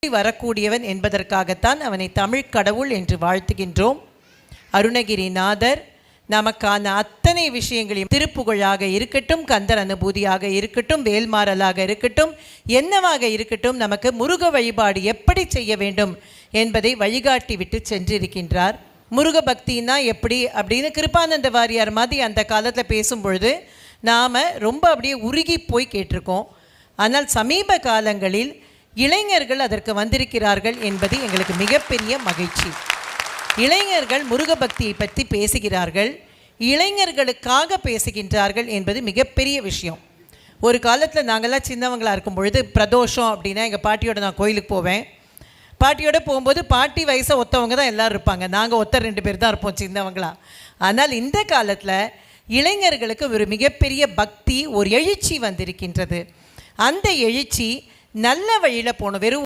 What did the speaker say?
வரக்கூடியவன் என்பதற்காகத்தான் அவனை தமிழ் கடவுள் என்று வாழ்த்துகின்றோம். அருணகிரிநாதர் நமக்கான அத்தனை விஷயங்களையும் திருப்புகழாக இருக்கட்டும், கந்தர் அனுபூதியாக இருக்கட்டும், வேல்மாறலாக இருக்கட்டும், என்னவாக இருக்கட்டும், நமக்கு முருக வழிபாடு எப்படி செய்ய வேண்டும் என்பதை வழிகாட்டி விட்டு சென்றிருக்கின்றார். முருக பக்தின்னா எப்படி அப்படின்னு கிருபானந்த வாரியார் மாதிரி அந்த காலத்தில் பேசும்பொழுது நாம் ரொம்ப அப்படியே உருகி போய் கேட்டிருக்கோம். ஆனால் சமீப காலங்களில் இளைஞர்கள் அதற்கு வந்திருக்கிறார்கள் என்பது எங்களுக்கு மிகப்பெரிய மகிழ்ச்சி. இளைஞர்கள் முருக பக்தியை பற்றி பேசுகிறார்கள், இளைஞர்களுக்காக பேசுகின்றார்கள் என்பது மிகப்பெரிய விஷயம். ஒரு காலத்தில் நாங்கள்லாம் சின்னவங்களாக இருக்கும் பொழுது பிரதோஷம் அப்படின்னா எங்கள் பாட்டியோட நான் கோயிலுக்கு போவேன். பாட்டியோடு போகும்போது பாட்டி வயசை ஒத்தவங்க தான் எல்லோரும் இருப்பாங்க, நாங்கள் ஒத்த 2 பேர் தான் இருப்போம் சின்னவங்களா. ஆனால் இந்த காலத்தில் இளைஞர்களுக்கு ஒரு மிகப்பெரிய பக்தி, ஒரு எழுச்சி வந்திருக்கின்றது. அந்த எழுச்சி நல்ல வழியில் போகணும். வெறும்